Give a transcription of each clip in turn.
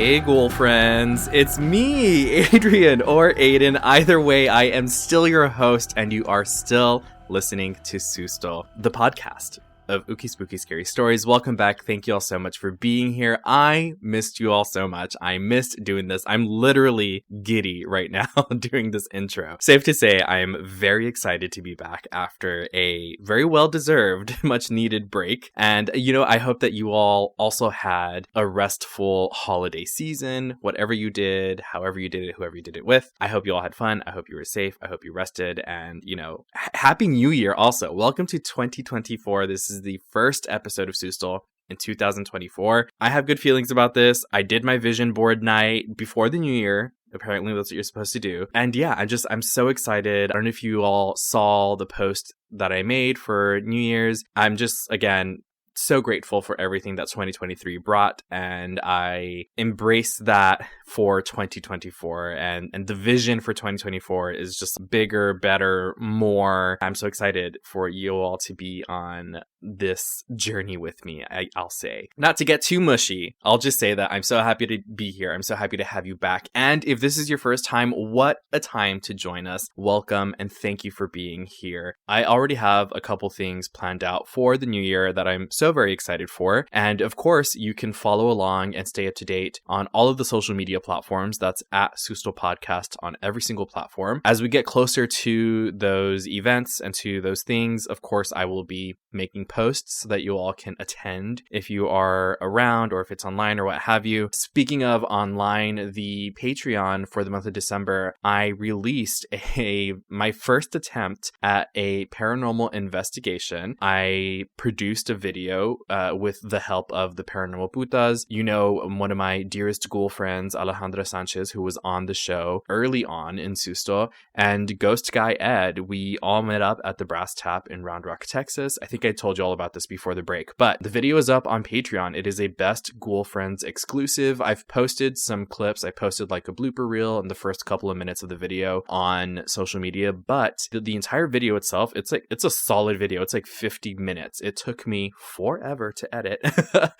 Hey, ghoul friends, it's me, Adrian or Ayden. Either way, I am still your host, and you are still listening to Susto, the podcast of Ookie Spooky Scary Stories. Welcome back. Thank you all so much for being here. I missed you all so much. I missed doing this. I'm literally giddy right now doing this intro. Safe to say, I am very excited to be back after a very well-deserved, much-needed break. And, I hope that you all also had a restful holiday season, whatever you did, however you did it, whoever you did it with. I hope you all had fun. I hope you were safe. I hope you rested. And, Happy New Year also. Welcome to 2024. This is the first episode of Susto in 2024. I have good feelings about this. I did my vision board night before the new year. Apparently that's what you're supposed to do. And yeah, I'm so excited. I don't know if you all saw the post that I made for New Year's. I'm just, again, so grateful for everything that 2023 brought, and I embrace that for 2024, and the vision for 2024 is just bigger, better, more. I'm so excited for you all to be on this journey with me. I'll say, not to get too mushy, I'll just say that I'm so happy to be here. I'm so happy to have you back. And if this is your first time, what a time to join us. Welcome, and thank you for being here. I already have a couple things planned out for the new year that I'm so very excited for. And of course, you can follow along and stay up to date on all of the social media platforms. That's at Susto Podcast on every single platform. As we get closer to those events and to those things, of course, I will be making posts so that you all can attend if you are around or if it's online or what have you. Speaking of online, the Patreon for the month of December, I released my first attempt at a paranormal investigation. I produced a video with the help of the Paranormal Putas. One of my dearest ghoul friends, Alejandra Sanchez, who was on the show early on in Susto, and Ghost Guy Ed, we all met up at the Brass Tap in Round Rock, Texas. I think I told you all about this before the break, but the video is up on Patreon. It is a Best Ghoul Friends exclusive. I've posted some clips. I posted like a blooper reel in the first couple of minutes of the video on social media, but the entire video itself, it's a solid video. It's like 50 minutes. It took me forever to edit,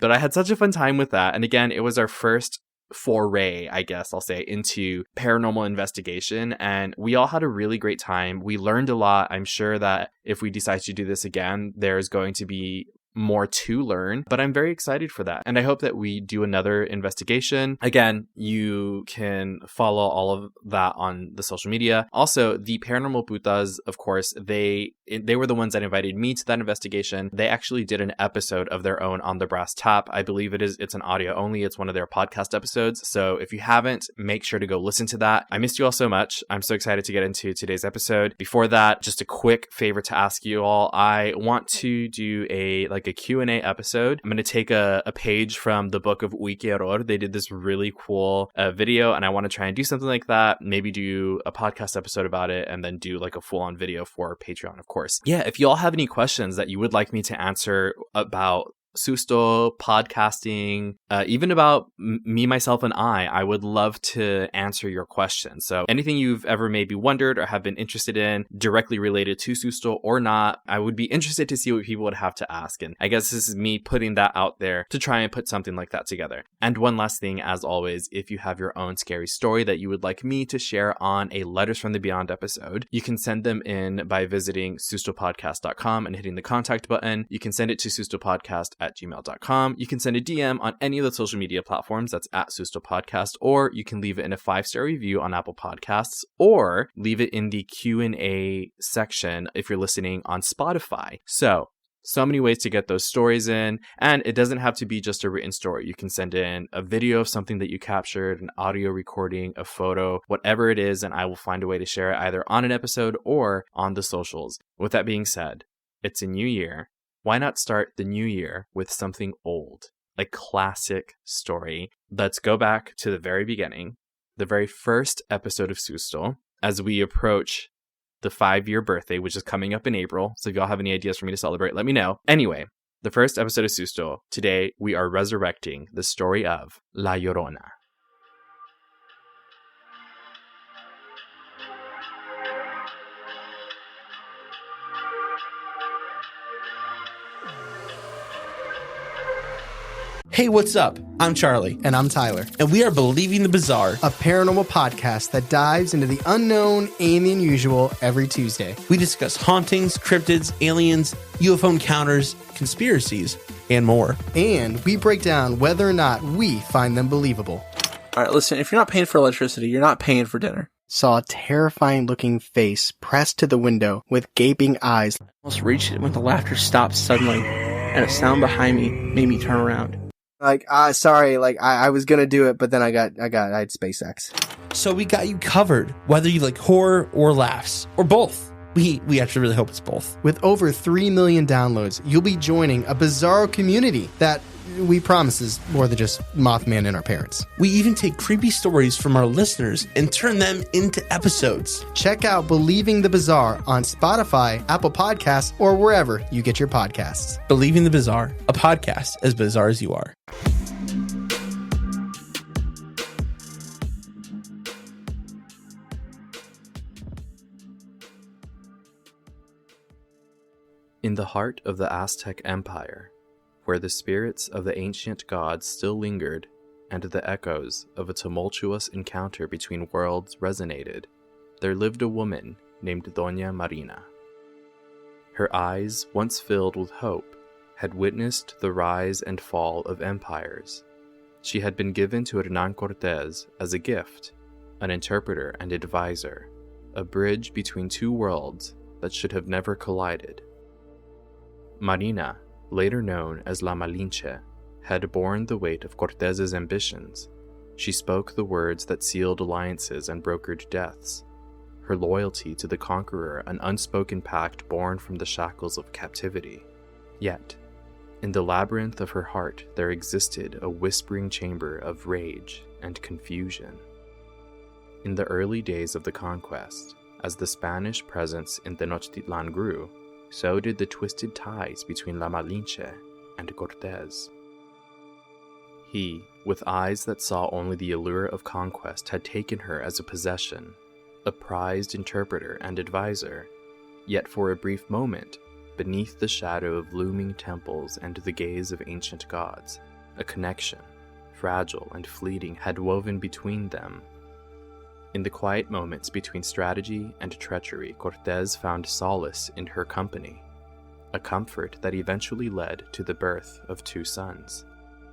but I had such a fun time with that. And again, it was our first foray, I guess I'll say, into paranormal investigation, and we all had a really great time. We learned a lot. I'm sure that if we decide to do this again, there's going to be more to learn, but I'm very excited for that. And I hope that we do another investigation. Again, you can follow all of that on the social media. Also, the Paranormal Putas, of course, they were the ones that invited me to that investigation. They actually did an episode of their own on the Brass Tap. I believe it's an audio only. It's one of their podcast episodes. So if you haven't, make sure to go listen to that. I missed you all so much. I'm so excited to get into today's episode. Before that, just a quick favor to ask you all. I want to do a Q&A episode. I'm going to take a page from the book of Uike. They did this really cool video, and I want to try and do something like that. Maybe do a podcast episode about it, and then do like a full-on video for Patreon, of course. Yeah, if you all have any questions that you would like me to answer about Susto, podcasting, even about me, myself, and I would love to answer your questions. So anything you've ever maybe wondered or have been interested in directly related to Susto or not, I would be interested to see what people would have to ask. And I guess this is me putting that out there to try and put something like that together. And one last thing, as always, if you have your own scary story that you would like me to share on a Letters from the Beyond episode, you can send them in by visiting sustopodcast.com and hitting the contact button. You can send it to sustopodcast@gmail.com. You can send a DM on any of the social media platforms. That's at Susto Podcast, or you can leave it in a 5-star review on Apple Podcasts, or leave it in the Q&A section if you're listening on Spotify. So many ways to get those stories in, and it doesn't have to be just a written story. You can send in a video of something that you captured, an audio recording, a photo, whatever it is, and I will find a way to share it either on an episode or on the socials. With that being said, it's a new year. Why not start the new year with something old, a classic story? Let's go back to the very beginning, the very first episode of Susto, as we approach the 5-year birthday, which is coming up in April. So if y'all have any ideas for me to celebrate, let me know. Anyway, the first episode of Susto. Today, we are resurrecting the story of La Llorona. Hey, what's up? I'm Charlie. And I'm Tyler. And we are Believing the Bizarre, a paranormal podcast that dives into the unknown and the unusual every Tuesday. We discuss hauntings, cryptids, aliens, UFO encounters, conspiracies, and more. And we break down whether or not we find them believable. All right, listen, if you're not paying for electricity, you're not paying for dinner. Saw a terrifying looking face pressed to the window with gaping eyes. Almost reached it when the laughter stopped suddenly, and a sound behind me made me turn around. Sorry, I was gonna do it, but then I had SpaceX. So we got you covered, whether you like horror or laughs, or both. We actually really hope it's both. With over 3 million downloads, you'll be joining a bizarro community that we promise is more than just Mothman and our parents. We even take creepy stories from our listeners and turn them into episodes. Check out Believing the Bizarre on Spotify, Apple Podcasts, or wherever you get your podcasts. Believing the Bizarre, a podcast as bizarre as you are. In the heart of the Aztec Empire, where the spirits of the ancient gods still lingered and the echoes of a tumultuous encounter between worlds resonated, there lived a woman named Doña Marina. Her eyes, once filled with hope, had witnessed the rise and fall of empires. She had been given to Hernán Cortés as a gift, an interpreter and advisor, a bridge between two worlds that should have never collided. Marina, later known as La Malinche, had borne the weight of Cortés's ambitions. She spoke the words that sealed alliances and brokered deaths. Her loyalty to the conqueror an unspoken pact born from the shackles of captivity. Yet, in the labyrinth of her heart there existed a whispering chamber of rage and confusion. In the early days of the conquest, as the Spanish presence in Tenochtitlan grew, so did the twisted ties between La Malinche and Cortés. He, with eyes that saw only the allure of conquest, had taken her as a possession, a prized interpreter and advisor, yet for a brief moment, beneath the shadow of looming temples and the gaze of ancient gods, a connection, fragile and fleeting, had woven between them. In the quiet moments between strategy and treachery, Cortés found solace in her company, a comfort that eventually led to the birth of 2 sons.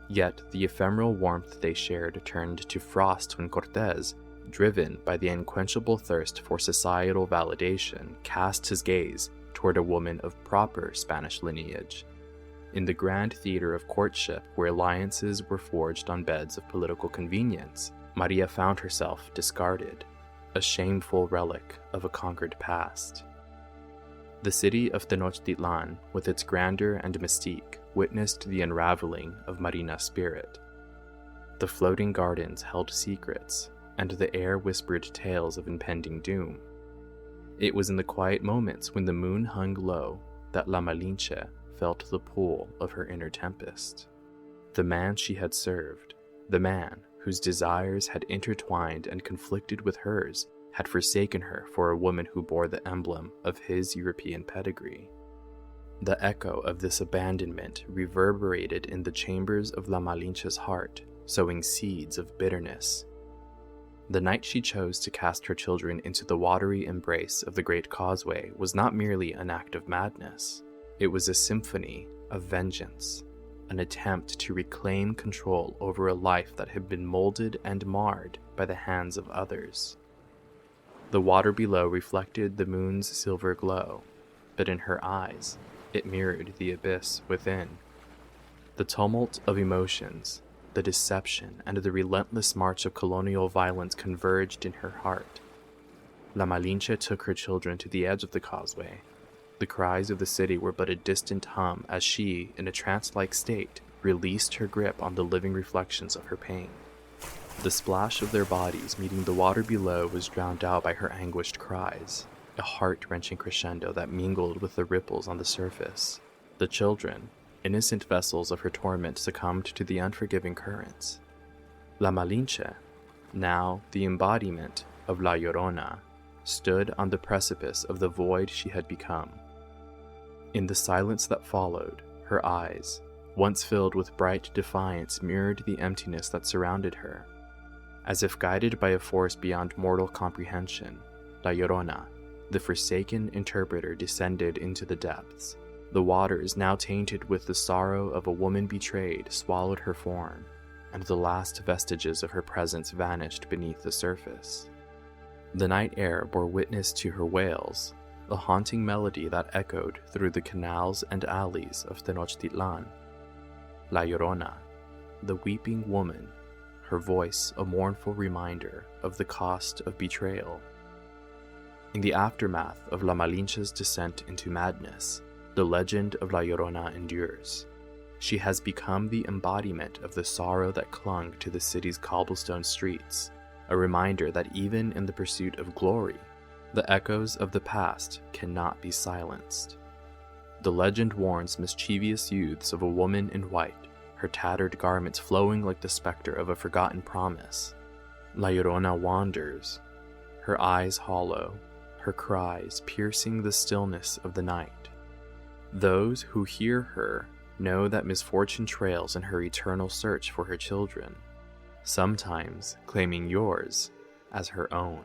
Yet the ephemeral warmth they shared turned to frost when Cortés, driven by the unquenchable thirst for societal validation, cast his gaze toward a woman of proper Spanish lineage. In the grand theater of courtship, where alliances were forged on beds of political convenience, Maria found herself discarded, a shameful relic of a conquered past. The city of Tenochtitlan, with its grandeur and mystique, witnessed the unraveling of Marina's spirit. The floating gardens held secrets, and the air whispered tales of impending doom. It was in the quiet moments when the moon hung low that La Malinche felt the pull of her inner tempest. The man she had served, the man whose desires had intertwined and conflicted with hers, had forsaken her for a woman who bore the emblem of his European pedigree. The echo of this abandonment reverberated in the chambers of La Malinche's heart, sowing seeds of bitterness. The night she chose to cast her children into the watery embrace of the Great Causeway was not merely an act of madness. It was a symphony of vengeance, an attempt to reclaim control over a life that had been molded and marred by the hands of others. The water below reflected the moon's silver glow, but in her eyes, it mirrored the abyss within. The tumult of emotions, the deception, and the relentless march of colonial violence converged in her heart. La Malinche took her children to the edge of the causeway. The cries of the city were but a distant hum as she, in a trance-like state, released her grip on the living reflections of her pain. The splash of their bodies meeting the water below was drowned out by her anguished cries, a heart-wrenching crescendo that mingled with the ripples on the surface. The children, innocent vessels of her torment, succumbed to the unforgiving currents. La Malinche, now the embodiment of La Llorona, stood on the precipice of the void she had become. In the silence that followed, her eyes, once filled with bright defiance, mirrored the emptiness that surrounded her. As if guided by a force beyond mortal comprehension, La Llorona, the forsaken interpreter, descended into the depths. The waters, now tainted with the sorrow of a woman betrayed, swallowed her form, and the last vestiges of her presence vanished beneath the surface. The night air bore witness to her wails, the haunting melody that echoed through the canals and alleys of Tenochtitlan. La Llorona, the weeping woman, her voice a mournful reminder of the cost of betrayal. In the aftermath of La Malinche's descent into madness, the legend of La Llorona endures. She has become the embodiment of the sorrow that clung to the city's cobblestone streets, a reminder that even in the pursuit of glory, the echoes of the past cannot be silenced. The legend warns mischievous youths of a woman in white, her tattered garments flowing like the specter of a forgotten promise. La Llorona wanders, her eyes hollow, her cries piercing the stillness of the night. Those who hear her know that misfortune trails in her eternal search for her children, sometimes claiming yours as her own.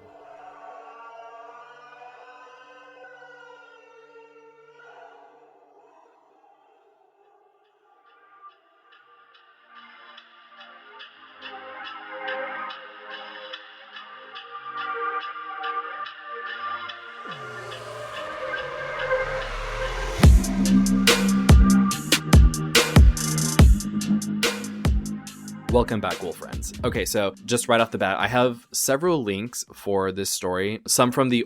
Welcome back, ghoul friends. Okay, so just right off the bat, I have several links for this story. Some from the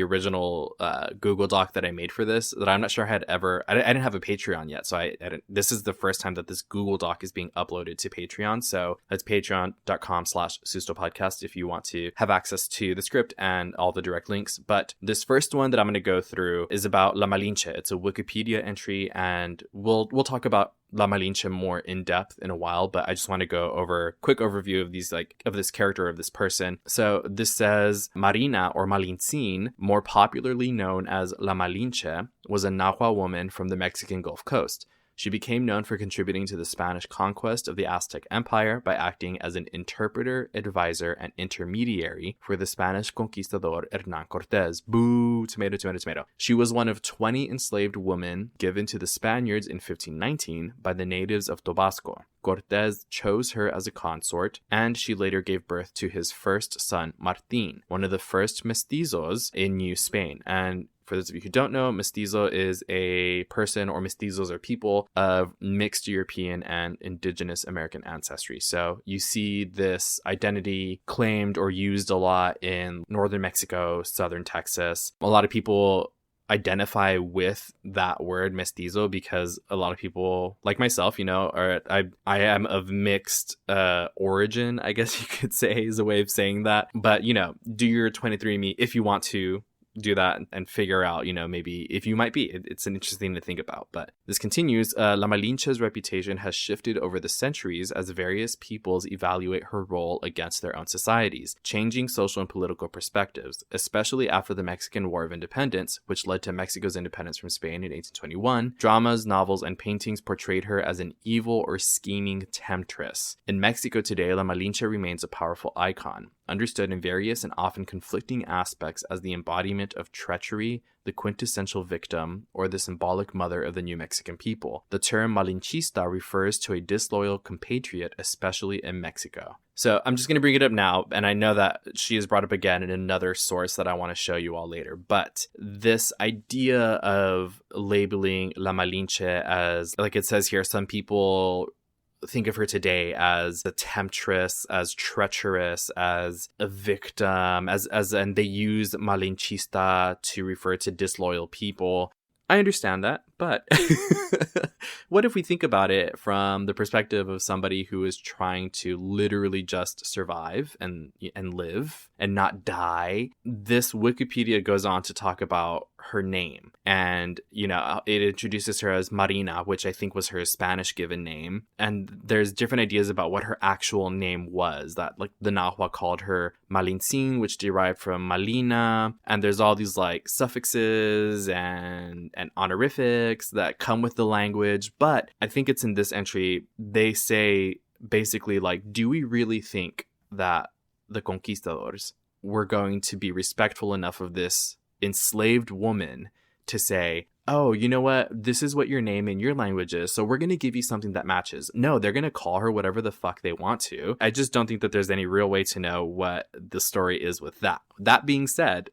original Google Doc that I made for this, that I'm not sure I had ever. I didn't have a Patreon yet, so I didn't, this is the first time that this Google Doc is being uploaded to Patreon. So that's patreon.com/Susto podcast if you want to have access to the script and all the direct links. But this first one that I'm going to go through is about La Malinche. It's a Wikipedia entry, and we'll talk about La Malinche more in depth in a while, but I just want to go over a quick overview of this character, of this person. So this says Marina, or Malintzin, more popularly known as La Malinche, was a Nahua woman from the Mexican Gulf Coast. She became known for contributing to the Spanish conquest of the Aztec Empire by acting as an interpreter, advisor, and intermediary for the Spanish conquistador Hernán Cortés. Boo! Tomato, tomato, tomato. She was one of 20 enslaved women given to the Spaniards in 1519 by the natives of Tabasco. Cortés chose her as a consort, and she later gave birth to his first son, Martín, one of the first mestizos in New Spain. And for those of you who don't know, mestizo is a person, or mestizos are people of mixed European and indigenous American ancestry. So you see this identity claimed or used a lot in northern Mexico, southern Texas. A lot of people identify with that word mestizo because a lot of people, like myself, I am of mixed origin, I guess you could say, is a way of saying that. But, do your 23andMe if you want to do that and figure out, maybe if you might be. It's an interesting thing to think about. But this continues. La Malinche's reputation has shifted over the centuries as various peoples evaluate her role against their own societies, changing social and political perspectives, especially after the Mexican War of Independence, which led to Mexico's independence from Spain in 1821. Dramas, novels, and paintings portrayed her as an evil or scheming temptress. In Mexico today, La Malinche remains a powerful icon, understood in various and often conflicting aspects as the embodiment of treachery, the quintessential victim, or the symbolic mother of the New Mexican people. The term Malinchista refers to a disloyal compatriot, especially in Mexico. So I'm just going to bring it up now, and I know that she is brought up again in another source that I want to show you all later. But this idea of labeling La Malinche as, like it says here, some people think of her today as a temptress, as treacherous, as a victim, and they use Malinchista to refer to disloyal people. I understand that, but what if we think about it from the perspective of somebody who is trying to literally just survive and live and not die? This Wikipedia goes on to talk about her name. And, you know, it introduces her as Marina, which I think was her Spanish given name. And there's different ideas about what her actual name was, that like the Nahua called her Malintzin, which derived from Malina. And there's all these like suffixes and honorifics that come with the language. But I think it's in this entry, they say basically like, do we really think that the conquistadors were going to be respectful enough of this enslaved woman to say, oh, you know what? This is what your name in your language is, so we're going to give you something that matches. No, they're going to call her whatever the fuck they want to. I just don't think that there's any real way to know what the story is with that. That being said,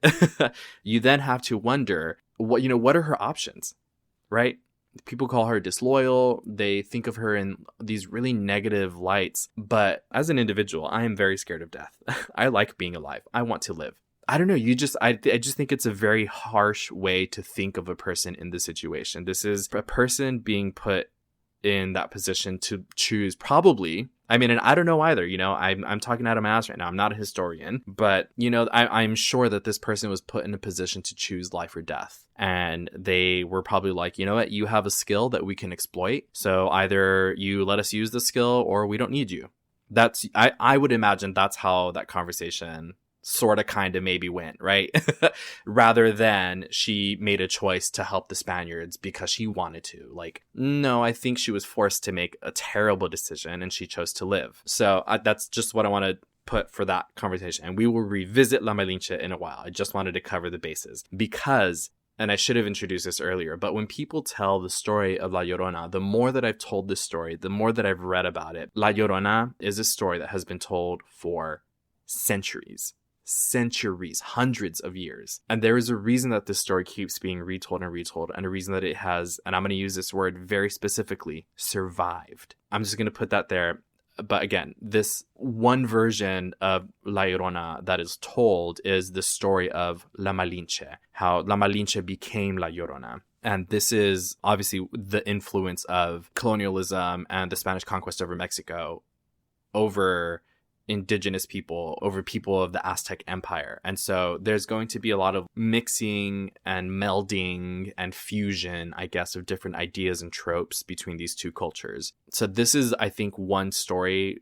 you then have to wonder, what are her options, right? People call her disloyal. They think of her in these really negative lights. But as an individual, I am very scared of death. I like being alive. I want to live. I don't know. I just think it's a very harsh way to think of a person in this situation. This is a person being put in that position to choose probably. I mean, and I don't know either, I'm talking out of my ass right now. I'm not a historian, but, I'm sure that this person was put in a position to choose life or death. And they were probably like, you know what, you have a skill that we can exploit. So either you let us use the skill or we don't need you. I would imagine that's how that conversation sort of kind of maybe went, right? Rather than she made a choice to help the Spaniards because she wanted to. Like, no, I think she was forced to make a terrible decision and she chose to live. So that's just what I want to put for that conversation. And we will revisit La Malinche in a while. I just wanted to cover the bases because, and I should have introduced this earlier, but when people tell the story of La Llorona, the more that I've told this story, the more that I've read about it, La Llorona is a story that has been told for centuries, hundreds of years. And there is a reason that this story keeps being retold, and a reason that it has, and I'm going to use this word very specifically, survived. I'm just going to put that there. But again, this one version of La Llorona that is told is the story of La Malinche, how La Malinche became La Llorona. And this is obviously the influence of colonialism and the Spanish conquest over Mexico over indigenous people, over people of the Aztec Empire. And so there's going to be a lot of mixing and melding and fusion, I guess, of different ideas and tropes between these two cultures. So this is, I think, one story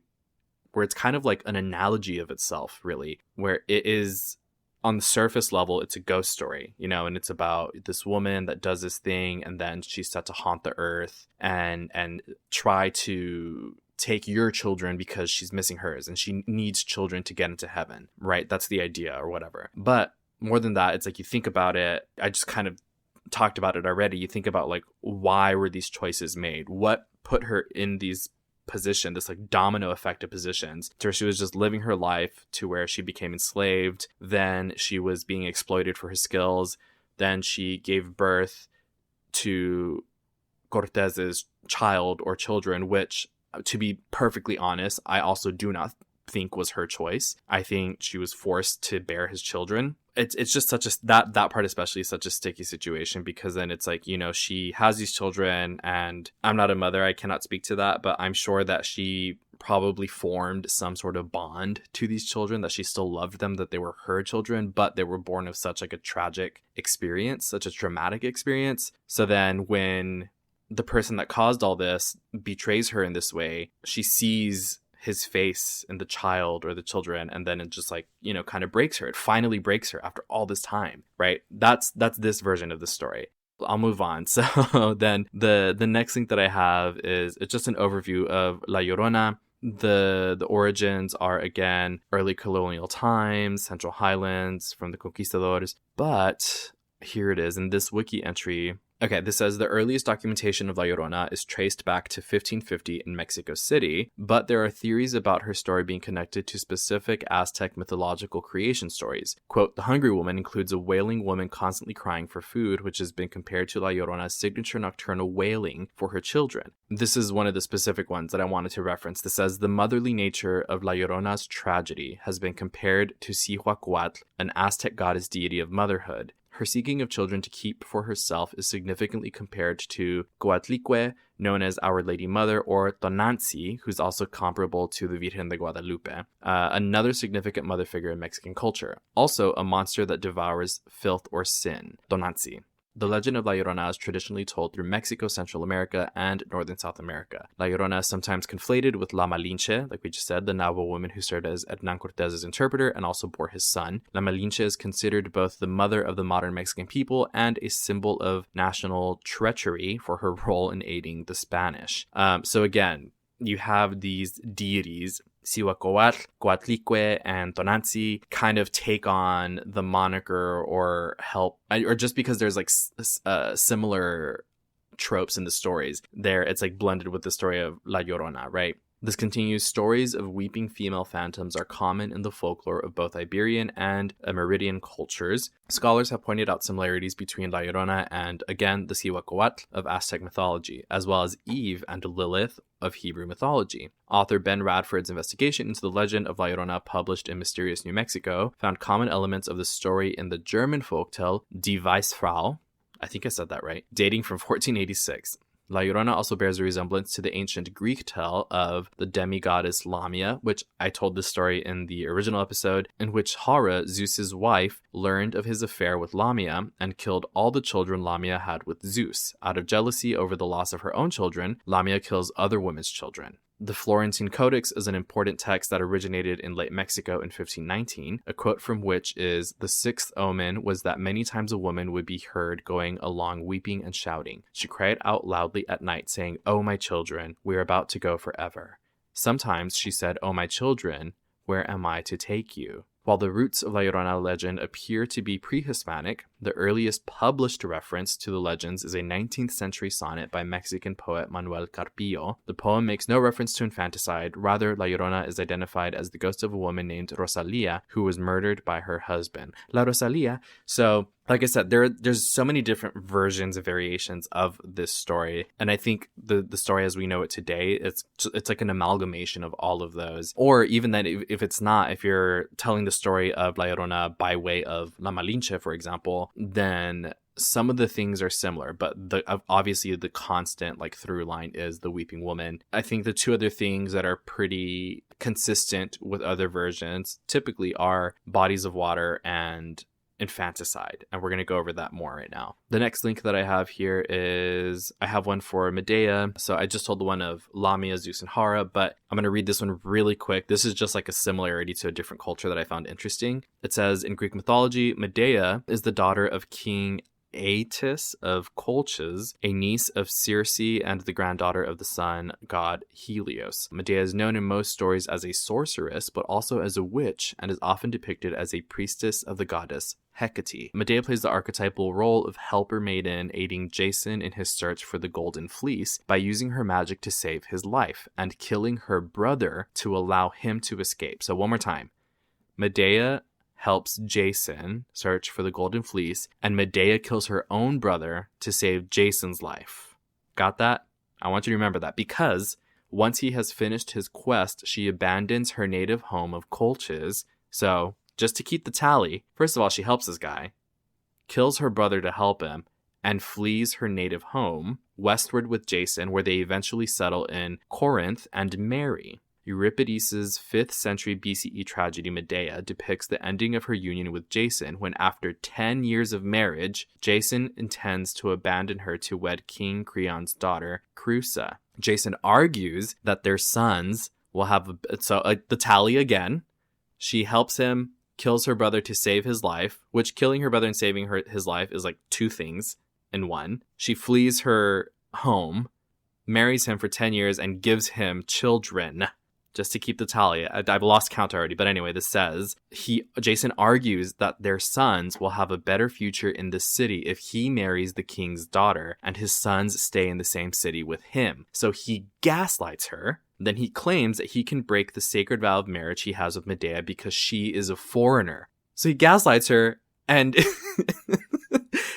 where it's kind of like an analogy of itself, really, where it is on the surface level, it's a ghost story, and it's about this woman that does this thing, and then she's set to haunt the earth and try to take your children because she's missing hers and she needs children to get into heaven, right? That's the idea or whatever. But more than that, it's like you think about it, I just kind of talked about it already. You think about like, why were these choices made? What put her in these positions, this like domino effect of positions, to where she was just living her life to where she became enslaved. Then she was being exploited for her skills. Then she gave birth to Cortez's child or children, which, to be perfectly honest, I also do not think was her choice. I think she was forced to bear his children. It's just such a, that part especially is such a sticky situation, because then it's like, she has these children, and I'm not a mother, I cannot speak to that, but I'm sure that she probably formed some sort of bond to these children, that she still loved them, that they were her children, but they were born of such like a tragic experience, such a traumatic experience. So then when the person that caused all this betrays her in this way, she sees his face in the child or the children, and then it just like, kind of breaks her. It finally breaks her after all this time, right? That's this version of the story. I'll move on. So then the next thing that I have is, it's just an overview of La Llorona. The origins are, again, early colonial times, Central Highlands, from the conquistadors. But here it is in this wiki entry. Okay, this says the earliest documentation of La Llorona is traced back to 1550 in Mexico City, but there are theories about her story being connected to specific Aztec mythological creation stories. Quote, the Hungry Woman includes a wailing woman constantly crying for food, which has been compared to La Llorona's signature nocturnal wailing for her children. This is one of the specific ones that I wanted to reference. This says the motherly nature of La Llorona's tragedy has been compared to Cihuacuatl, an Aztec goddess deity of motherhood. Her seeking of children to keep for herself is significantly compared to Coatlicue, known as Our Lady Mother, or Tonanzi, who's also comparable to the Virgen de Guadalupe, another significant mother figure in Mexican culture. Also, a monster that devours filth or sin, Tonanzi. The legend of La Llorona is traditionally told through Mexico, Central America, and Northern South America. La Llorona is sometimes conflated with La Malinche, like we just said, the Navajo woman who served as Hernan Cortez's interpreter and also bore his son. La Malinche is considered both the mother of the modern Mexican people and a symbol of national treachery for her role in aiding the Spanish. So again, you have these deities, Cihuacoatl, Coatlicue, and Tonanzi, kind of take on the moniker or help, or just because there's like similar tropes in the stories there, it's like blended with the story of La Llorona, right? This continues. Stories of weeping female phantoms are common in the folklore of both Iberian and Amerindian cultures. Scholars have pointed out similarities between La Llorona and, again, the Cihuacoatl of Aztec mythology, as well as Eve and Lilith of Hebrew mythology. Author Ben Radford's investigation into the legend of La Llorona, published in Mysterious New Mexico, found common elements of the story in the German folktale Die Weissfrau, I think I said that right, dating from 1486. La Llorona also bears a resemblance to the ancient Greek tale of the demigoddess Lamia, which I told this story in the original episode, in which Hera, Zeus's wife, learned of his affair with Lamia and killed all the children Lamia had with Zeus. Out of jealousy over the loss of her own children, Lamia kills other women's children. The Florentine Codex is an important text that originated in late Mexico in 1519, a quote from which is, "The sixth omen was that many times a woman would be heard going along weeping and shouting. She cried out loudly at night, saying, 'Oh, my children, we are about to go forever.' Sometimes she said, 'Oh, my children, where am I to take you?'" While the roots of La Llorona legend appear to be pre-Hispanic, the earliest published reference to the legends is a 19th century sonnet by Mexican poet Manuel Carpillo. The poem makes no reference to infanticide. Rather, La Llorona is identified as the ghost of a woman named Rosalia, who was murdered by her husband. La Rosalia. So, like I said, there's so many different versions and variations of this story. And I think the story as we know it today, it's like an amalgamation of all of those. Or even that if it's not, if you're telling the story of La Llorona by way of La Malinche, for example, then some of the things are similar, but obviously the constant like through line is the weeping woman. I think the two other things that are pretty consistent with other versions typically are bodies of water and infanticide, and we're going to go over that more right now. The next link that I have here is, I have one for Medea. So I just told the one of Lamia, Zeus, and Hera, but I'm going to read this one really quick. This is just like a similarity to a different culture that I found interesting. It says, in Greek mythology, Medea is the daughter of King Aeetes of Colchis, a niece of Circe and the granddaughter of the sun god Helios. Medea is known in most stories as a sorceress, but also as a witch, and is often depicted as a priestess of the goddess Hecate. Medea plays the archetypal role of helper maiden, aiding Jason in his search for the golden fleece by using her magic to save his life, and killing her brother to allow him to escape. So one more time. Medea helps Jason search for the golden fleece, and Medea kills her own brother to save Jason's life. Got that? I want you to remember that, because once he has finished his quest, she abandons her native home of Colchis. So, just to keep the tally, first of all, she helps this guy, kills her brother to help him, and flees her native home westward with Jason, where they eventually settle in Corinth and marry. Euripides' 5th century BCE tragedy Medea depicts the ending of her union with Jason when, after 10 years of marriage, Jason intends to abandon her to wed King Creon's daughter, Creusa. Jason argues that their sons will have the tally again. She helps him, kills her brother to save his life, which killing her brother and saving his life is like two things in one. She flees her home, marries him for 10 years, and gives him children. Just to keep the tally. I've lost count already, but anyway, this says, Jason argues that their sons will have a better future in the city if he marries the king's daughter, and his sons stay in the same city with him. So he gaslights her. Then he claims that he can break the sacred vow of marriage he has with Medea because she is a foreigner. So he gaslights her and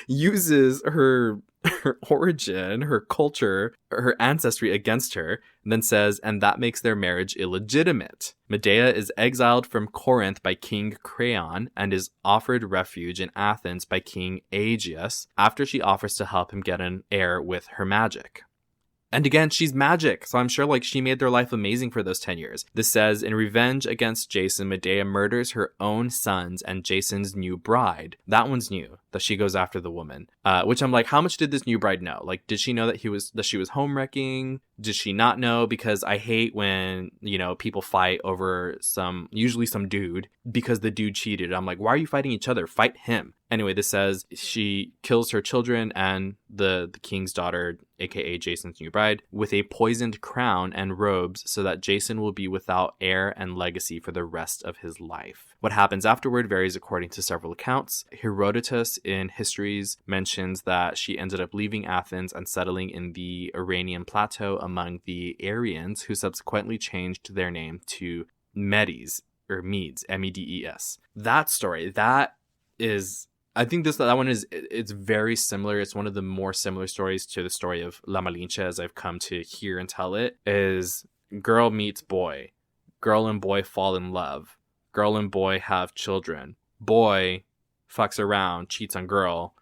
uses her her origin, her culture, her ancestry against her, and then says, and that makes their marriage illegitimate. Medea is exiled from Corinth by King Creon and is offered refuge in Athens by King Aegeus after she offers to help him get an heir with her magic. And again, she's magic, so I'm sure like she made their life amazing for those 10 years. This says, in revenge against Jason, Medea murders her own sons and Jason's new bride. That one's new, that she goes after the woman. Which I'm like, how much did this new bride know? Like, did she know that she was homewrecking? Did she not know? Because I hate when, you know, people fight over usually some dude, because the dude cheated. I'm like, why are you fighting each other? Fight him. Anyway, this says she kills her children and the king's daughter, aka Jason's new bride, with a poisoned crown and robes so that Jason will be without heir and legacy for the rest of his life. What happens afterward varies according to several accounts. Herodotus in Histories mentions that she ended up leaving Athens and settling in the Iranian plateau among the Aryans, who subsequently changed their name to Medes, or Medes, Medes. That story, that is... I think that one it's very similar. It's one of the more similar stories to the story of La Malinche as I've come to hear and tell it, is girl meets boy. Girl and boy fall in love. Girl and boy have children. Boy fucks around, cheats on girl.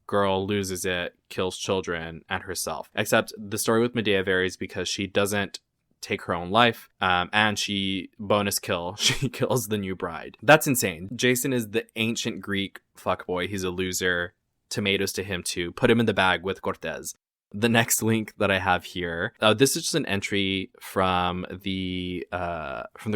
Girl loses it, kills children and herself. Except the story with Medea varies because she doesn't take her own life, and she kills the new bride. That's insane. Jason is the ancient Greek fuckboy. He's a loser. Tomatoes to him too. Put him in the bag with Cortez. The next link that I have here, this is just an entry from the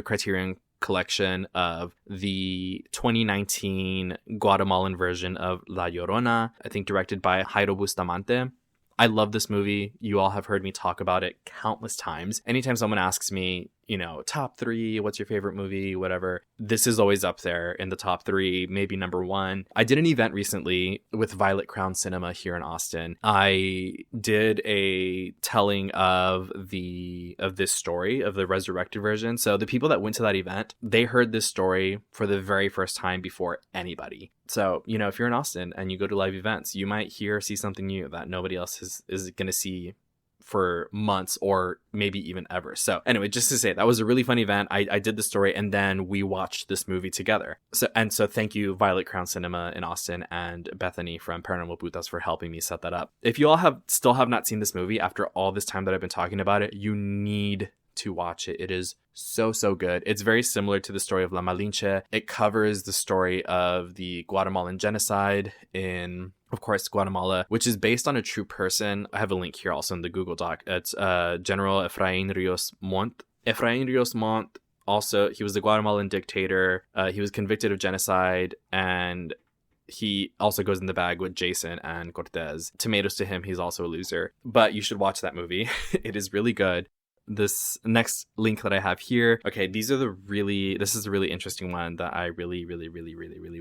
Criterion collection of the 2019 Guatemalan version of La Llorona, I think directed by Jairo Bustamante. I love this movie. You all have heard me talk about it countless times. Anytime someone asks me, you know, top 3, what's your favorite movie, whatever, this is always up there in the top 3, maybe number 1. I did an event recently with Violet Crown Cinema here in Austin. I did a telling of this story, of the Resurrected version. So the people that went to that event, they heard this story for the very first time before anybody. So, you know, if you're in Austin and you go to live events, you might see something new that nobody else is going to see for months or maybe even ever. So anyway, just to say, that was a really fun event. I did the story and then we watched this movie together. So thank you, Violet Crown Cinema in Austin and Bethany from Paranormal Putas for helping me set that up. If you all still have not seen this movie after all this time that I've been talking about it, you need to watch it. It is so good. It's very similar to the story of La Malinche. It covers the story of the Guatemalan genocide in, of course, Guatemala, which is based on a true person. I have a link here also in the Google Doc. It's General Efrain Rios Montt. Efrain Rios Montt, also, he was the Guatemalan dictator. He was convicted of genocide, and he also goes in the bag with Jason and Cortez. Tomatoes to him, he's also a loser. But you should watch that movie. It is really good. This next link that I have here, okay, this is a really interesting one that I really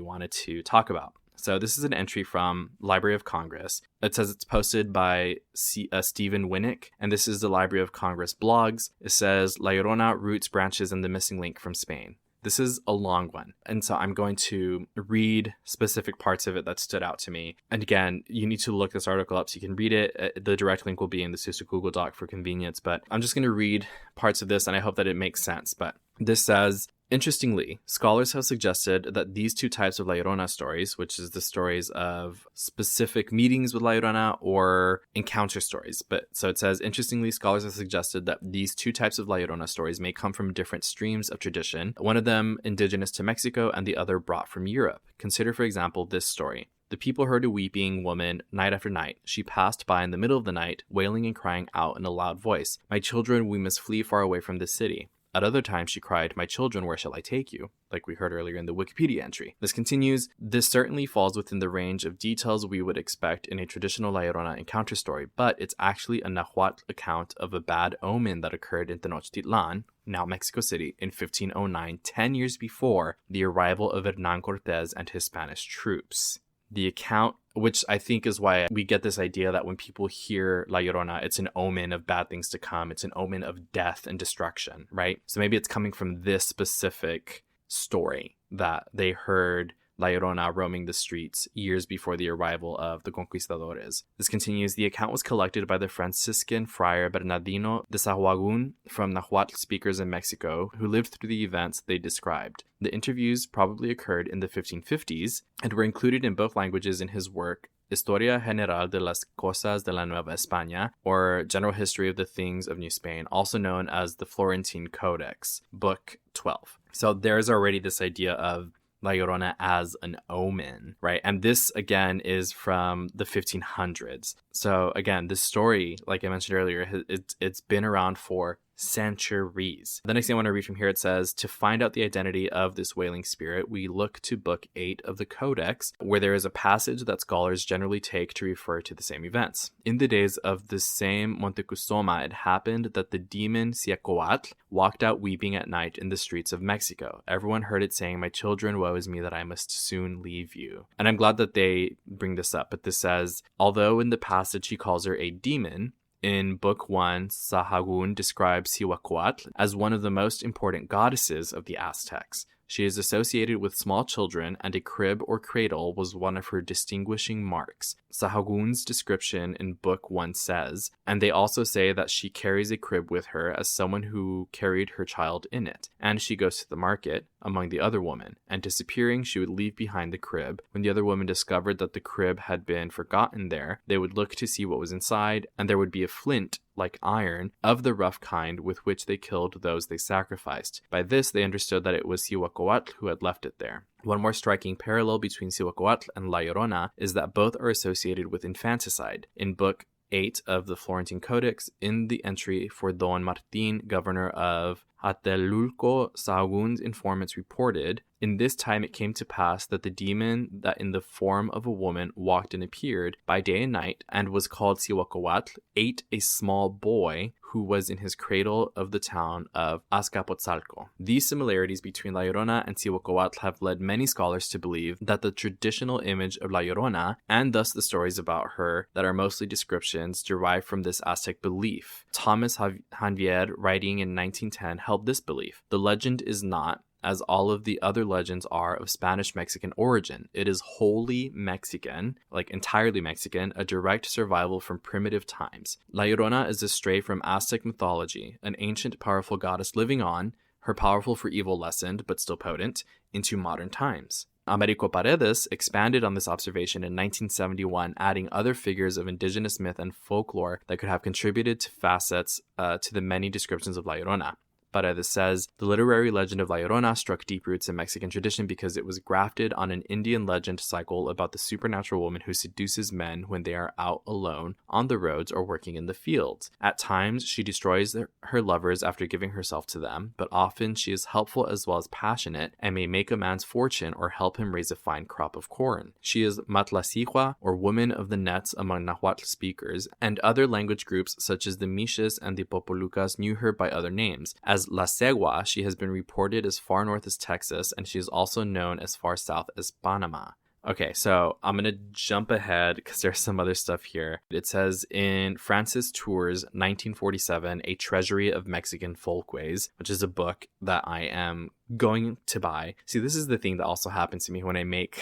wanted to talk about. So this is an entry from Library of Congress. It says it's posted by Stephen Winnick, and this is the Library of Congress blogs. It says La Llorona, Roots, Branches, and the Missing Link from Spain. This is a long one, and so I'm going to read specific parts of it that stood out to me. And again, you need to look this article up so you can read it. The direct link will be in the Susto Google Doc for convenience, but I'm just going to read parts of this, and I hope that it makes sense. But this says, interestingly, scholars have suggested that these two types of La Llorona stories, which is the stories of specific meetings with La Llorona or encounter stories. So it says, interestingly, scholars have suggested that these two types of La Llorona stories may come from different streams of tradition, one of them indigenous to Mexico and the other brought from Europe. Consider, for example, this story. The people heard a weeping woman night after night. She passed by in the middle of the night, wailing and crying out in a loud voice, "My children, we must flee far away from this city." At other times, she cried, "My children, where shall I take you?" Like we heard earlier in the Wikipedia entry. This continues, this certainly falls within the range of details we would expect in a traditional La Llorona encounter story, but it's actually a Nahuatl account of a bad omen that occurred in Tenochtitlan, now Mexico City, in 1509, 10 years before the arrival of Hernan Cortez and his Spanish troops. The account, which I think is why we get this idea that when people hear La Llorona, it's an omen of bad things to come. It's an omen of death and destruction, right? So maybe it's coming from this specific story that they heard La Llorona roaming the streets years before the arrival of the conquistadores. This continues, the account was collected by the Franciscan friar Bernardino de Sahuagun from Nahuatl speakers in Mexico who lived through the events they described. The interviews probably occurred in the 1550s and were included in both languages in his work Historia General de las Cosas de la Nueva España, or General History of the Things of New Spain, also known as the Florentine Codex, Book 12. So there's already this idea of La Llorona as an omen, right? And this, again, is from the 1500s. So again, this story, like I mentioned earlier, it's been around for centuries. The next thing I want to read from here, it says, to find out the identity of this wailing spirit, we look to Book 8 of the Codex, where there is a passage that scholars generally take to refer to the same events. In the days of the same Montezuma, it happened that the demon Ciacoatl walked out weeping at night in the streets of Mexico. Everyone heard it saying, my children, woe is me that I must soon leave you. And I'm glad that they bring this up, but this says, although in the passage he calls her a demon, in Book 1, Sahagún describes Cihuacoatl as one of the most important goddesses of the Aztecs. She is associated with small children, and a crib or cradle was one of her distinguishing marks. Sahagún's description in Book 1 says, and they also say that she carries a crib with her as someone who carried her child in it, and she goes to the market among the other women, and disappearing she would leave behind the crib. When the other women discovered that the crib had been forgotten there, they would look to see what was inside, and there would be a flint like iron, of the rough kind with which they killed those they sacrificed. By this, they understood that it was Cihuacoatl who had left it there. One more striking parallel between Cihuacoatl and La Llorona is that both are associated with infanticide. In Book 8 of the Florentine Codex, in the entry for Don Martin, governor of Atelulco, Sahagún's informants reported, in this time it came to pass that the demon that in the form of a woman walked and appeared by day and night, and was called Cihuacoatl, ate a small boy who was in his cradle of the town of Azcapotzalco. These similarities between La Llorona and Cihuacoatl have led many scholars to believe that the traditional image of La Llorona, and thus the stories about her that are mostly descriptions, derive from this Aztec belief. Thomas Janvier, writing in 1910, held this belief. The legend is not, as all of the other legends are, of Spanish-Mexican origin. It is wholly Mexican, like entirely Mexican, a direct survival from primitive times. La Llorona is a stray from Aztec mythology, an ancient, powerful goddess living on, her powerful for evil lessened, but still potent, into modern times. Americo Paredes expanded on this observation in 1971, adding other figures of indigenous myth and folklore that could have contributed to facets to the many descriptions of La Llorona. Paredes says, the literary legend of La Llorona struck deep roots in Mexican tradition because it was grafted on an Indian legend cycle about the supernatural woman who seduces men when they are out alone on the roads or working in the fields. At times, she destroys her lovers after giving herself to them, but often she is helpful as well as passionate and may make a man's fortune or help him raise a fine crop of corn. She is Matlasihua, or woman of the nets among Nahuatl speakers, and other language groups such as the Mixes and the Popolucas knew her by other names. As La Segua, she has been reported as far north as Texas, and she is also known as far south as Panama. Okay, so I'm going to jump ahead because there's some other stuff here. It says in Francis Tours' 1947, A Treasury of Mexican Folkways, which is a book that I am going to buy. See, this is the thing that also happens to me when I make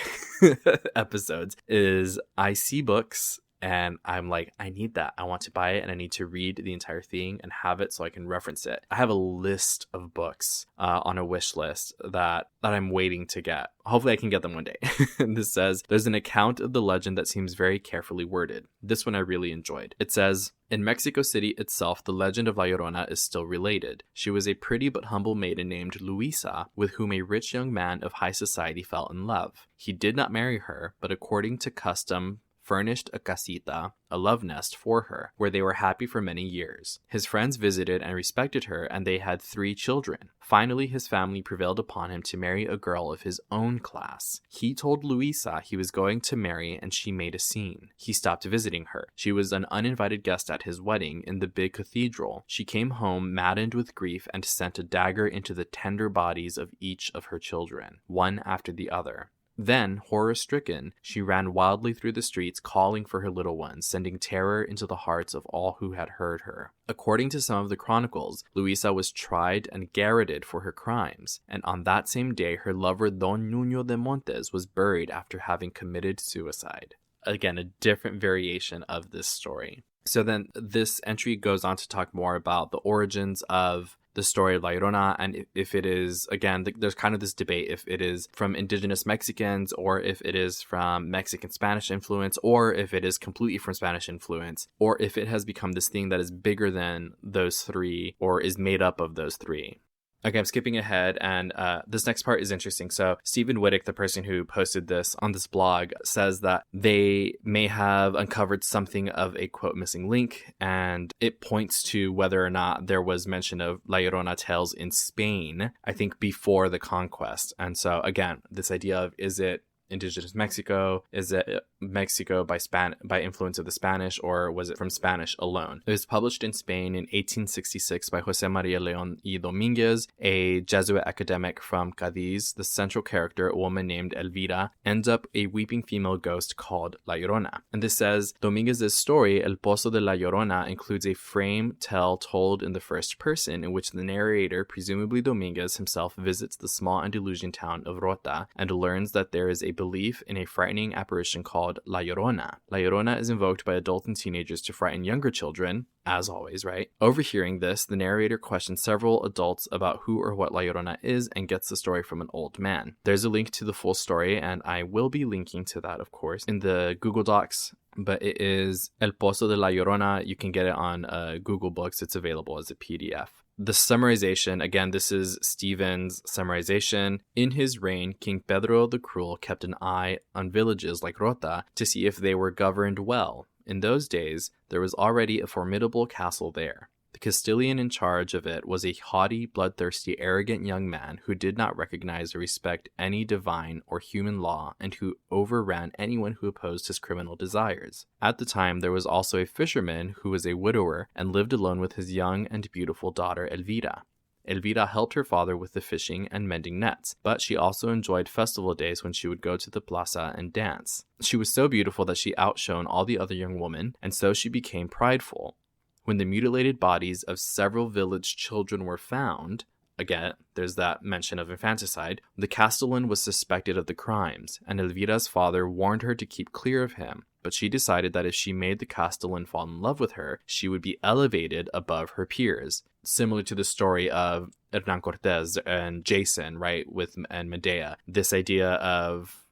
episodes, is I see books and I'm like, I need that. I want to buy it and I need to read the entire thing and have it so I can reference it. I have a list of books on a wish list that I'm waiting to get. Hopefully I can get them one day. And this says, there's an account of the legend that seems very carefully worded. This one I really enjoyed. It says, in Mexico City itself, the legend of La Llorona is still related. She was a pretty but humble maiden named Luisa, with whom a rich young man of high society fell in love. He did not marry her, but according to custom, furnished a casita, a love nest, for her, where they were happy for many years. His friends visited and respected her, and they had 3 children. Finally, his family prevailed upon him to marry a girl of his own class. He told Luisa he was going to marry, and she made a scene. He stopped visiting her. She was an uninvited guest at his wedding in the big cathedral. She came home maddened with grief and sent a dagger into the tender bodies of each of her children, one after the other. Then, horror-stricken, she ran wildly through the streets calling for her little ones, sending terror into the hearts of all who had heard her. According to some of the chronicles, Luisa was tried and garroted for her crimes, and on that same day her lover Don Nuno de Montes was buried after having committed suicide. Again, a different variation of this story. So then this entry goes on to talk more about the origins of the story of La Llorona, and if it is, again, there's kind of this debate if it is from indigenous Mexicans or if it is from Mexican Spanish influence or if it is completely from Spanish influence or if it has become this thing that is bigger than those three or is made up of those three. Okay, I'm skipping ahead, and this next part is interesting. So Stephen Wittick, the person who posted this on this blog, says that they may have uncovered something of a, quote, missing link, and it points to whether or not there was mention of La Llorona tales in Spain, I think, before the conquest. And so, again, this idea of, is it indigenous Mexico? Is it Mexico by influence of the Spanish, or was it from Spanish alone? It was published in Spain in 1866 by José María León y Domínguez, a Jesuit academic from Cádiz. The central character, a woman named Elvira, ends up a weeping female ghost called La Llorona. And this says, Domínguez's story, El Pozo de la Llorona, includes a frame tale told in the first person in which the narrator, presumably Domínguez himself, visits the small Andalusian town of Rota and learns that there is a belief in a frightening apparition called La Llorona. La Llorona is invoked by adults and teenagers to frighten younger children, as always, right? Overhearing this, the narrator questions several adults about who or what La Llorona is and gets the story from an old man. There's a link to the full story, and I will be linking to that, of course, in the Google Docs, but it is El Pozo de la Llorona. You can get it on Google Books. It's available as a PDF. The summarization, again, this is Stephen's summarization. In his reign, King Pedro the Cruel kept an eye on villages like Rota to see if they were governed well. In those days, there was already a formidable castle there. The Castilian in charge of it was a haughty, bloodthirsty, arrogant young man who did not recognize or respect any divine or human law and who overran anyone who opposed his criminal desires. At the time, there was also a fisherman who was a widower and lived alone with his young and beautiful daughter Elvira. Elvira helped her father with the fishing and mending nets, but she also enjoyed festival days when she would go to the plaza and dance. She was so beautiful that she outshone all the other young women, and so she became prideful. When the mutilated bodies of several village children were found, again, there's that mention of infanticide, the Castellan was suspected of the crimes, and Elvira's father warned her to keep clear of him. But she decided that if she made the Castellan fall in love with her, she would be elevated above her peers. Similar to the story of Hernan Cortés and Jason, right, and Medea. This idea of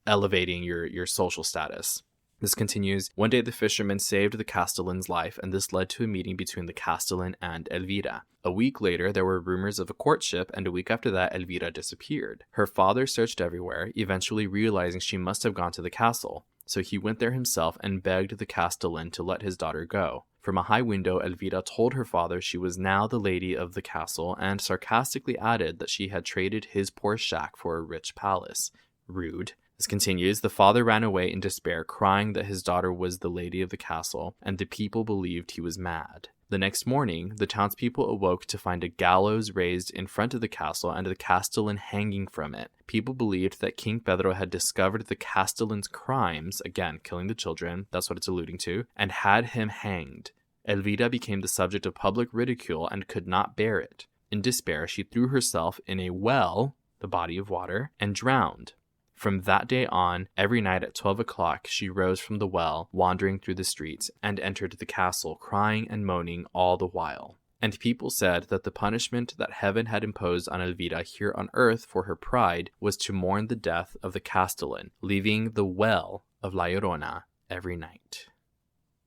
elevating your social status. This continues, one day the fisherman saved the Castellan's life, and this led to a meeting between the Castellan and Elvira. A week later, there were rumors of a courtship, and a week after that, Elvira disappeared. Her father searched everywhere, eventually realizing she must have gone to the castle. So he went there himself and begged the Castellan to let his daughter go. From a high window, Elvira told her father she was now the lady of the castle, and sarcastically added that she had traded his poor shack for a rich palace. Rude. This continues, the father ran away in despair, crying that his daughter was the lady of the castle, and the people believed he was mad. The next morning, the townspeople awoke to find a gallows raised in front of the castle and the Castellan hanging from it. People believed that King Pedro had discovered the Castellan's crimes, again, killing the children, that's what it's alluding to, and had him hanged. Elvira became the subject of public ridicule and could not bear it. In despair, she threw herself in a well, the body of water, and drowned. From that day on, every night at 12 o'clock, she rose from the well, wandering through the streets, and entered the castle, crying and moaning all the while. And people said that the punishment that heaven had imposed on Elvira here on earth for her pride was to mourn the death of the Castellan, leaving the well of La Llorona every night.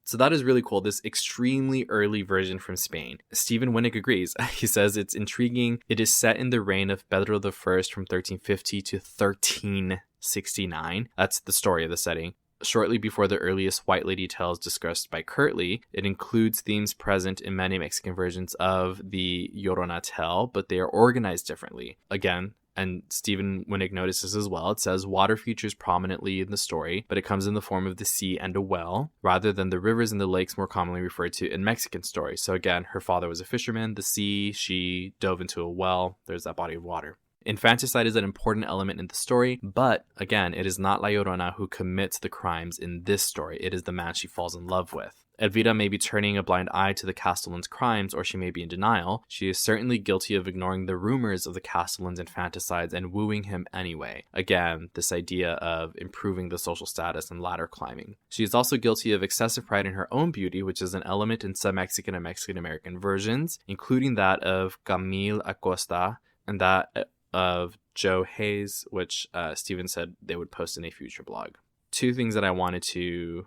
So that is really cool, this extremely early version from Spain. Stephen Wittick agrees. He says it's intriguing. It is set in the reign of Pedro I from 1350 to 1369. That's the story of the setting. Shortly before the earliest White Lady tales discussed by Kirtley, it includes themes present in many Mexican versions of the Llorona tale, but they are organized differently. Again, and Stephen Wittick notices as well, it says water features prominently in the story, but it comes in the form of the sea and a well, rather than the rivers and the lakes more commonly referred to in Mexican stories. So again, her father was a fisherman, the sea, she dove into a well, there's that body of water. Infanticide is an important element in the story, but again, it is not La Llorona who commits the crimes in this story. It is the man she falls in love with. Elvira may be turning a blind eye to the Castellan's crimes, or she may be in denial. She is certainly guilty of ignoring the rumors of the Castellan's infanticides and wooing him anyway. Again, this idea of improving the social status and ladder climbing. She is also guilty of excessive pride in her own beauty, which is an element in some Mexican and Mexican-American versions, including that of Camille Acosta and that of Joe Hayes, which Steven said they would post in a future blog. The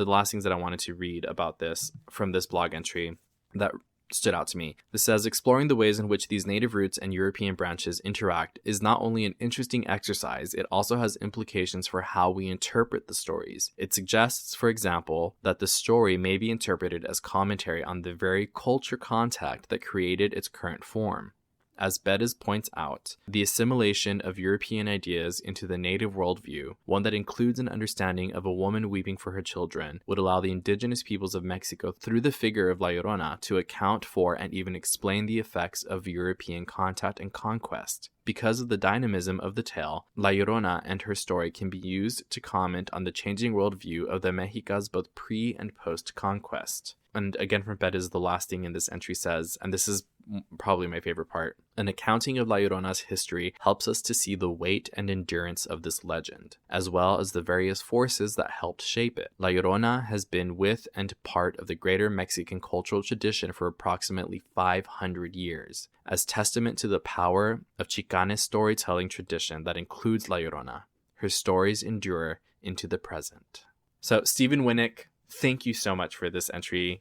last things that I wanted to read about this from this blog entry that stood out to me. This says, exploring the ways in which these native roots and European branches interact is not only an interesting exercise, it also has implications for how we interpret the stories. It suggests, for example, that the story may be interpreted as commentary on the very culture contact that created its current form. As Bettis points out, the assimilation of European ideas into the native worldview, one that includes an understanding of a woman weeping for her children, would allow the indigenous peoples of Mexico, through the figure of La Llorona, to account for and even explain the effects of European contact and conquest. Because of the dynamism of the tale, La Llorona and her story can be used to comment on the changing worldview of the Mexicas both pre- and post-conquest. And again from Bettis, the last thing in this entry says, and this is probably my favorite part, an accounting of La Llorona's history helps us to see the weight and endurance of this legend, as well as the various forces that helped shape it. La Llorona has been with and part of the greater Mexican cultural tradition for approximately 500 years. As testament to the power of Chicane's storytelling tradition that includes La Llorona, her stories endure into the present. So, Stephen Winnick, thank you so much for this entry.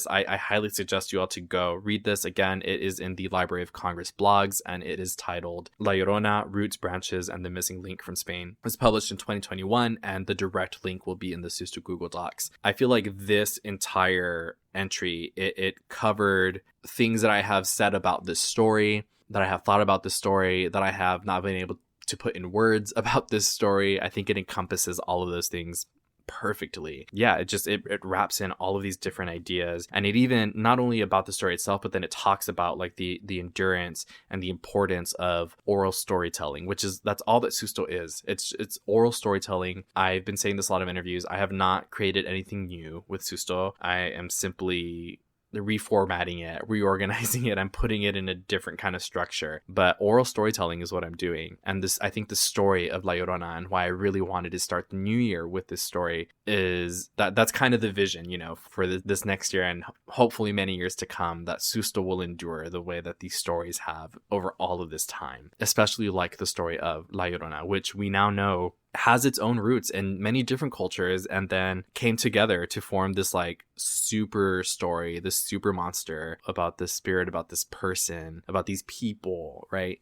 I highly suggest you all to go read this. Again, it is in the Library of Congress blogs, and it is titled La Llorona, Roots, Branches, and the Missing Link from Spain. It was published in 2021, and the direct link will be in the Susto Google Docs. I feel like this entire entry, it covered things that I have said about this story, that I have thought about this story, that I have not been able to put in words about this story. I think it encompasses all of those things perfectly. Yeah, it wraps in all of these different ideas, and it even not only about the story itself, but then it talks about like the endurance and the importance of oral storytelling, that's all that Susto is. It's oral storytelling. I've been saying this a lot of interviews. I have not created anything new with Susto. I am simply reformatting it, reorganizing it. I'm putting it in a different kind of structure, but oral storytelling is what I'm doing. And I think the story of La Llorona, and why I really wanted to start the new year with this story, is that's kind of the vision, for this next year and hopefully many years to come, that Susto will endure the way that these stories have over all of this time, especially like the story of La Llorona, which we now know has its own roots in many different cultures, and then came together to form this like super story, this super monster about this spirit, about this person, about these people, right?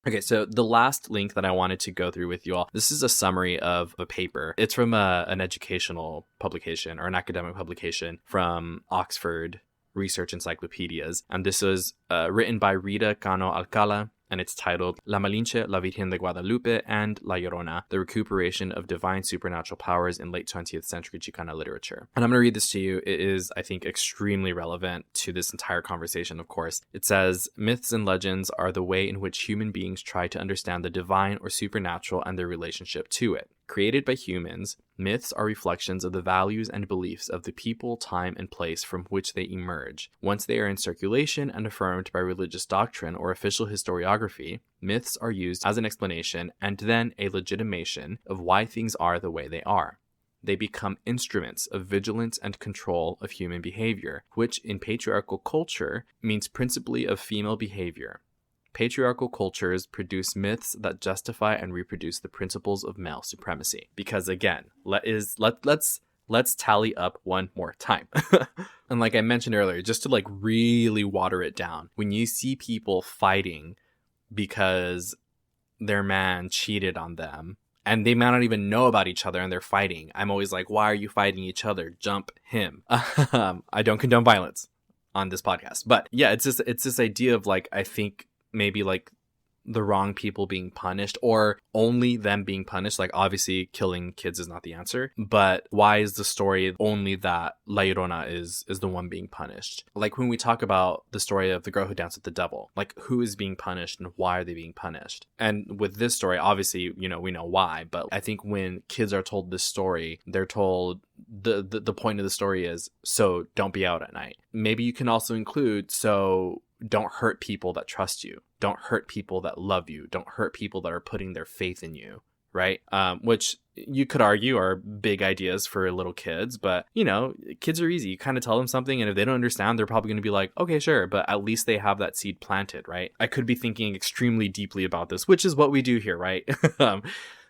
Okay, so the last link that I wanted to go through with you all, this is a summary of a paper. It's from an educational publication, or an academic publication from Oxford Research Encyclopedias, and this was written by Rita Cano Alcala, and it's titled La Malinche, La Virgen de Guadalupe, and La Llorona, the Recuperation of Divine Supernatural Powers in Late 20th Century Chicana Literature. And I'm going to read this to you. It is, I think, extremely relevant to this entire conversation, of course. It says, myths and legends are the way in which human beings try to understand the divine or supernatural and their relationship to it. Created by humans, myths are reflections of the values and beliefs of the people, time, and place from which they emerge. Once they are in circulation and affirmed by religious doctrine or official historiography, myths are used as an explanation and then a legitimation of why things are the way they are. They become instruments of vigilance and control of human behavior, which in patriarchal culture means principally of female behavior. Patriarchal cultures produce myths that justify and reproduce the principles of male supremacy. Because again, let's tally up one more time. And like I mentioned earlier, just to like really water it down, when you see people fighting because their man cheated on them, and they might not even know about each other and they're fighting, I'm always like, why are you fighting each other? Jump him. I don't condone violence on this podcast. But yeah, it's this idea of like, I think maybe like the wrong people being punished or only them being punished. Like, obviously killing kids is not the answer, but why is the story only that La Llorona is the one being punished? Like, when we talk about the story of the girl who danced with the devil, like, who is being punished and why are they being punished? And with this story, obviously, we know why, but I think when kids are told this story, they're told the point of the story is, so don't be out at night. Maybe you can also include, so don't hurt people that trust you. Don't hurt people that love you. Don't hurt people that are putting their faith in you, right? Which you could argue are big ideas for little kids, but kids are easy. You kind of tell them something, and if they don't understand, they're probably going to be like, okay, sure, but at least they have that seed planted, right? I could be thinking extremely deeply about this, which is what we do here, right?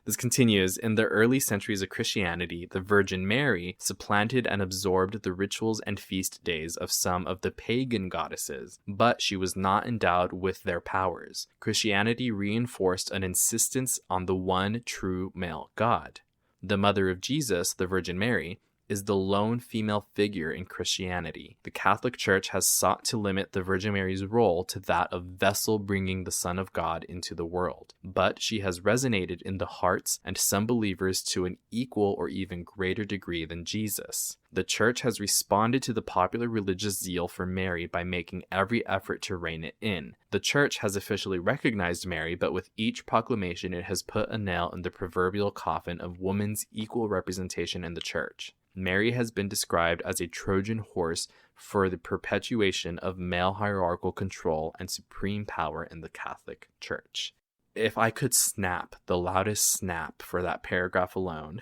This continues. In the early centuries of Christianity, the Virgin Mary supplanted and absorbed the rituals and feast days of some of the pagan goddesses, but she was not endowed with their powers. Christianity reinforced an insistence on the one true male God. The mother of Jesus, the Virgin Mary, is the lone female figure in Christianity. The Catholic Church has sought to limit the Virgin Mary's role to that of vessel bringing the Son of God into the world, but she has resonated in the hearts and some believers to an equal or even greater degree than Jesus. The Church has responded to the popular religious zeal for Mary by making every effort to rein it in. The Church has officially recognized Mary, but with each proclamation it has put a nail in the proverbial coffin of woman's equal representation in the Church. Mary has been described as a Trojan horse for the perpetuation of male hierarchical control and supreme power in the Catholic Church. If I could snap the loudest snap for that paragraph alone,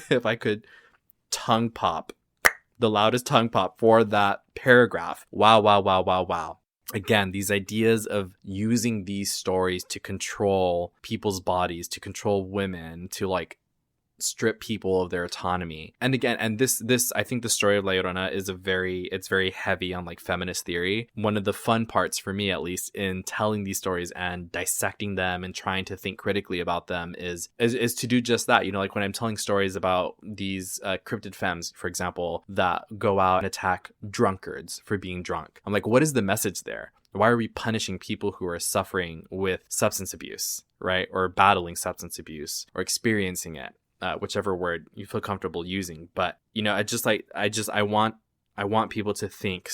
if I could tongue pop the loudest tongue pop for that paragraph, wow. Again, these ideas of using these stories to control people's bodies, to control women, to strip people of their autonomy. And again, and this I think the story of La Llorona is it's very heavy on feminist theory. One of the fun parts for me, at least, in telling these stories and dissecting them and trying to think critically about them is to do just that. When I'm telling stories about these cryptid femmes, for example, that go out and attack drunkards for being drunk, I'm like, what is the message there? Why are we punishing people who are suffering with substance abuse, right? Or battling substance abuse or experiencing it? Whichever word you feel comfortable using. But I want people to think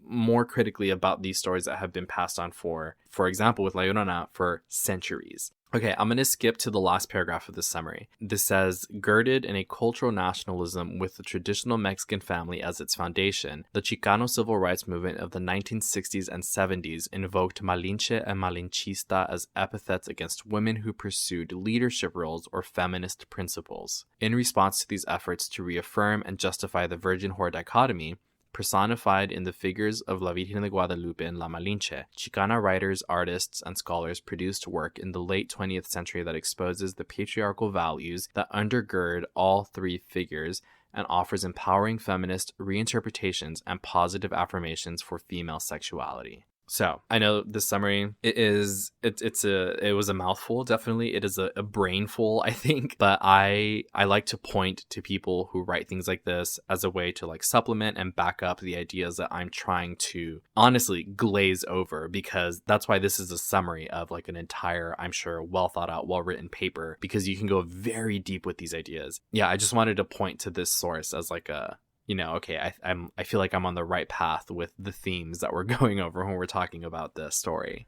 more critically about these stories that have been passed on for example with La Llorona, for centuries. Okay, I'm going to skip to the last paragraph of the summary. This says, girded in a cultural nationalism with the traditional Mexican family as its foundation, the Chicano civil rights movement of the 1960s and 70s invoked Malinche and Malinchista as epithets against women who pursued leadership roles or feminist principles. In response to these efforts to reaffirm and justify the virgin-whore dichotomy, personified in the figures of La Virgen de Guadalupe and La Malinche, Chicana writers, artists, and scholars produced work in the late 20th century that exposes the patriarchal values that undergird all three figures and offers empowering feminist reinterpretations and positive affirmations for female sexuality. So I know this summary, it was a mouthful, definitely. It is a brainful, I think, but I like to point to people who write things like this as a way to supplement and back up the ideas that I'm trying to honestly glaze over, because that's why this is a summary of an entire, I'm sure, well thought out, well written paper, because you can go very deep with these ideas. Yeah, I just wanted to point to this source as okay, I feel like I'm on the right path with the themes that we're going over when we're talking about this story.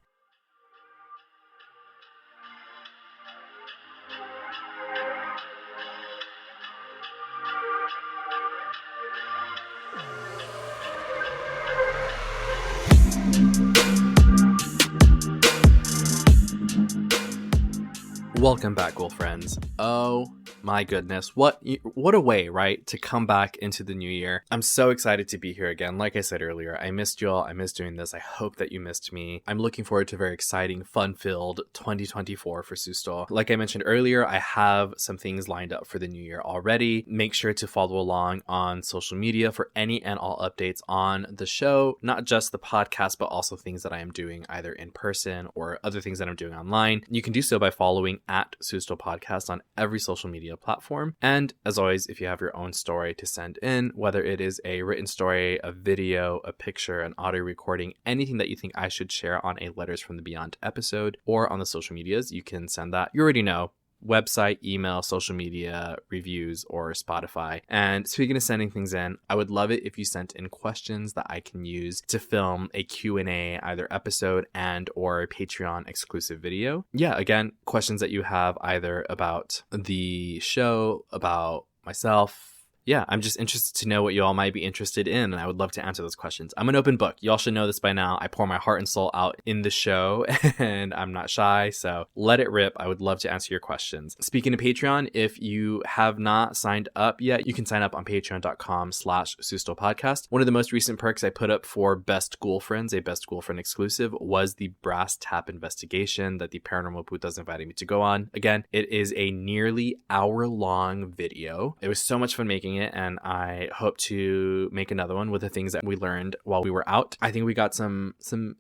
Welcome back, ghoul friends. Oh my goodness, what a way, right, to come back into the new year. I'm so excited to be here again. Like I said earlier, I missed y'all. I missed doing this. I hope that you missed me. I'm looking forward to a very exciting, fun-filled 2024 for Susto. Like I mentioned earlier, I have some things lined up for the new year already. Make sure to follow along on social media for any and all updates on the show, not just the podcast, but also things that I am doing either in person or other things that I'm doing online. You can do so by following @Susto Podcast on every social media media platform. And as always, if you have your own story to send in, whether it is a written story, a video, a picture, an audio recording, anything that you think I should share on a Letters from the Beyond episode or on the social medias, you can send that. You already know. Website, email, social media, reviews, or Spotify. And speaking of sending things in, I would love it if you sent in questions that I can use to film a Q&A, either episode and or Patreon exclusive video. Yeah, again, questions that you have either about the show, about myself. Yeah, I'm just interested to know what you all might be interested in, and I would love to answer those questions. I'm an open book. Y'all should know this by now. I pour my heart and soul out in the show, and I'm not shy, so let it rip. I would love to answer your questions. Speaking of Patreon, if you have not signed up yet, you can sign up on patreon.com/Susto podcast. One of the most recent perks I put up for Best Ghoul Friends, a Best Ghoul Friend exclusive, was the Brass Tap investigation that the Paranormal Putas invited me to go on. Again, it is a nearly hour-long video. It was so much fun making it, and I hope to make another one with the things that we learned while we were out. I think we got some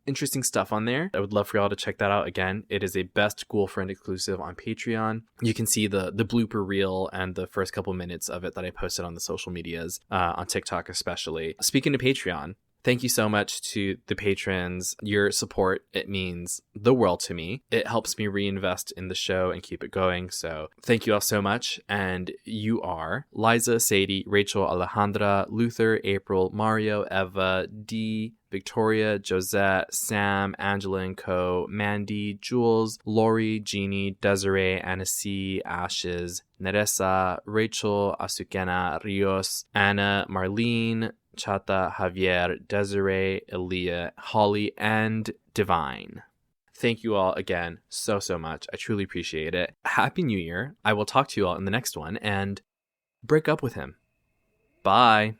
interesting stuff on there. I would love for y'all to check that out. Again, it is a Best Ghoul Friend exclusive on Patreon. You can see the blooper reel and the first couple minutes of it that I posted on the social medias, on TikTok especially. Speaking of Patreon, thank you so much to the patrons. Your support, it means the world to me. It helps me reinvest in the show and keep it going. So thank you all so much. And you are Liza, Sadie, Rachel, Alejandra, Luther, April, Mario, Eva, Dee, Victoria, Josette, Sam, Angela and Co, Mandy, Jules, Lori, Jeannie, Desiree, Annecy, Ashes, Neressa, Rachel, Azucena, Rios, Anna, Marlene, Chata, Javier, Desiree, Elia, Holly, and Divine. Thank you all again so much. I truly appreciate it. Happy New Year. I will talk to you all in the next one, and break up with him. Bye.